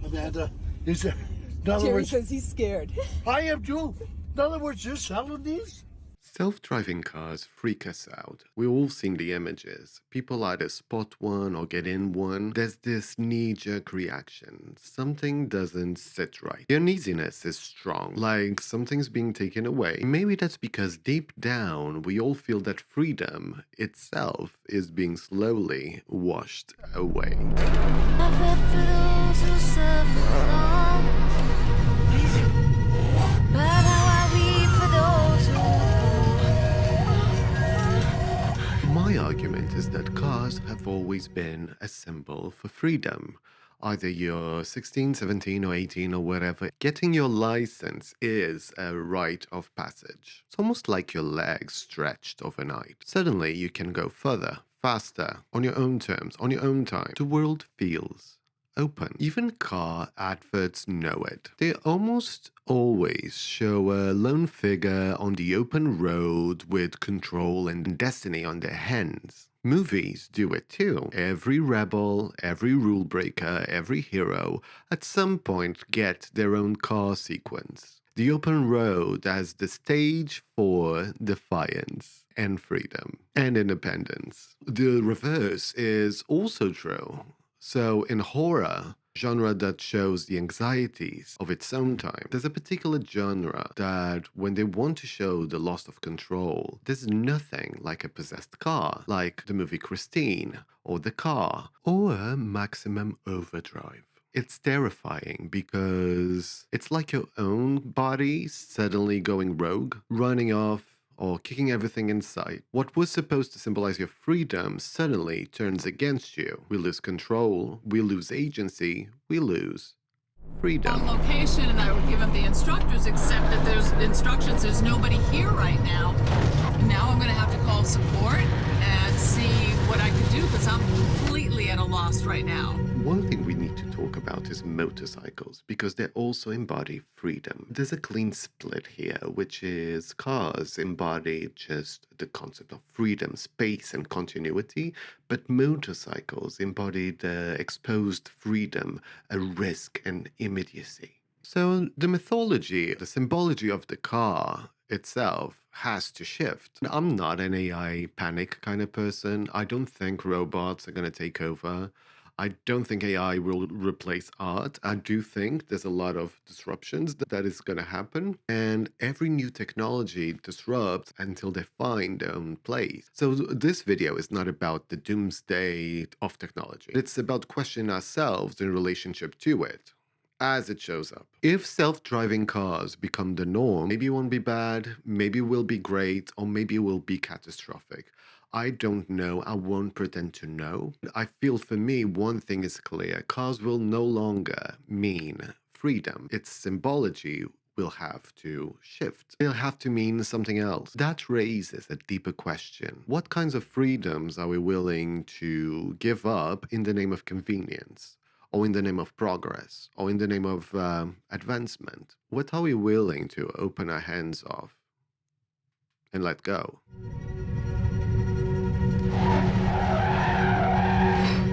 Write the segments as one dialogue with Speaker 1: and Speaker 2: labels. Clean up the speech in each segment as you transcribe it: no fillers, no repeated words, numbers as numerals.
Speaker 1: Amanda, is it? In other
Speaker 2: Jerry
Speaker 1: words,
Speaker 2: says he's scared.
Speaker 1: I am too. In other words, you're selling these?
Speaker 3: Self-driving cars freak us out. We've all seen the images. People either spot one or get in one. There's this knee-jerk reaction. Something doesn't sit right. The uneasiness is strong, like something's being taken away. Maybe that's because deep down, we all feel that freedom itself is being slowly washed away. My argument is that cars have always been a symbol for freedom. Either you're 16, 17, or 18, or whatever, getting your license is a rite of passage. It's almost like your legs stretched overnight. Suddenly, you can go further, faster, on your own terms, on your own time. The world feels open. Even car adverts know it. They almost always show a lone figure on the open road with control and destiny on their hands. Movies do it too. Every rebel, every rule breaker, every hero at some point get their own car sequence. The open road as the stage for defiance and freedom and independence. The reverse is also true. So in horror, genre that shows the anxieties of its own time, there's a particular genre that when they want to show the loss of control, there's nothing like a possessed car, like the movie Christine, or The Car, or Maximum Overdrive. It's terrifying because it's like your own body suddenly going rogue, running off, or kicking everything in sight. What was supposed to symbolize your freedom suddenly turns against you. We lose control, we lose agency, we lose freedom.
Speaker 4: On location, and I would give him the instructors, except that there's instructions, there's nobody here right now. Now I'm gonna have to call support and see what I can do, because I'm completely at a loss right now.
Speaker 3: One thing we need to talk about is motorcycles, because they also embody freedom. There's a clean split here, which is cars embody just the concept of freedom, space, and continuity, but motorcycles embody the exposed freedom, a risk, and immediacy. So the mythology, the symbology of the car itself has to shift. I'm not an AI panic kind of person. I don't think robots are going to take over. I don't think AI will replace art. I do think there's a lot of disruptions that is going to happen. And every new technology disrupts until they find their own place. So this video is not about the doomsday of technology. It's about questioning ourselves in relationship to it as it shows up. If self-driving cars become the norm, maybe it won't be bad, maybe it will be great, or maybe it will be catastrophic. I don't know. I won't pretend to know. I feel for me, one thing is clear. Cars will no longer mean freedom. Its symbology will have to shift. It'll have to mean something else. That raises a deeper question. What kinds of freedoms are we willing to give up in the name of convenience? Or in the name of progress? Or in the name of advancement? What are we willing to open our hands off and let go?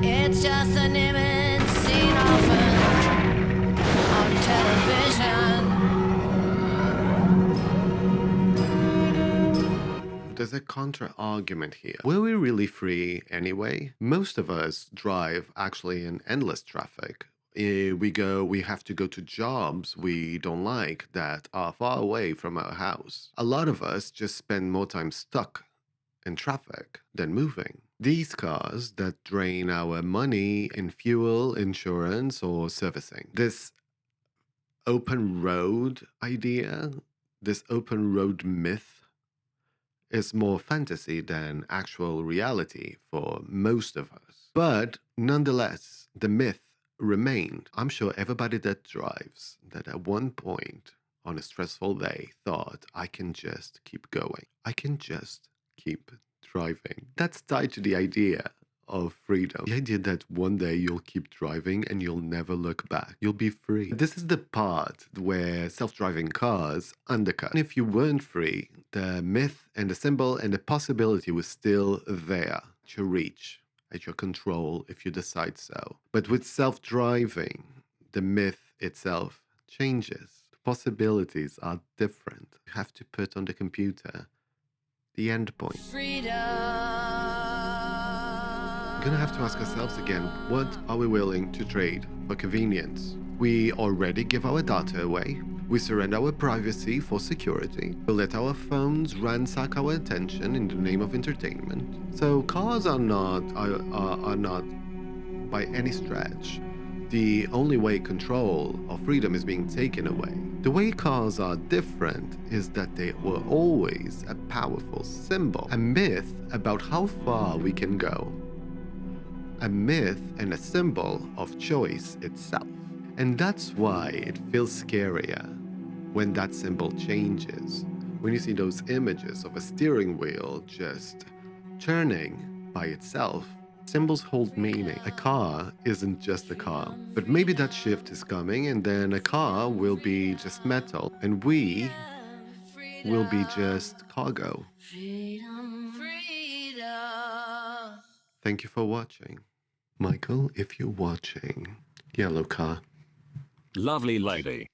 Speaker 5: It's just an image seen often on television.
Speaker 3: There's a counter-argument here. Were we really free anyway? Most of us drive actually in endless traffic. We have to go to jobs we don't like that are far away from our house. A lot of us just spend more time stuck in traffic than moving. These cars that drain our money in fuel, insurance, or servicing. This open road idea, this open road myth, is more fantasy than actual reality for most of us. But nonetheless, the myth remained. I'm sure everybody that drives that at one point on a stressful day thought, I can just keep going. I can just keep driving. That's tied to the idea of freedom. The idea that one day you'll keep driving and you'll never look back. You'll be free. This is the part where self-driving cars undercut. And if you weren't free, the myth and the symbol and the possibility was still there at your reach, at your control if you decide so. But with self-driving, the myth itself changes. The possibilities are different. You have to put on the computer the endpoint.
Speaker 5: Freedom.
Speaker 3: We're gonna have to ask ourselves again, what are we willing to trade for convenience? We already give our data away. We surrender our privacy for security. We let our phones ransack our attention in the name of entertainment. So cars are not by any stretch the only way control of freedom is being taken away. The way cars are different is that they were always a powerful symbol, a myth about how far we can go, a myth and a symbol of choice itself. And that's why it feels scarier when that symbol changes. When you see those images of a steering wheel just turning by itself, symbols hold meaning. A car isn't just a car, but maybe that shift is coming, and then a car will be just metal, and we will be just cargo.
Speaker 5: Freedom. Freedom.
Speaker 3: Thank you for watching. Michael, if you're watching, yellow car.
Speaker 2: Lovely lady.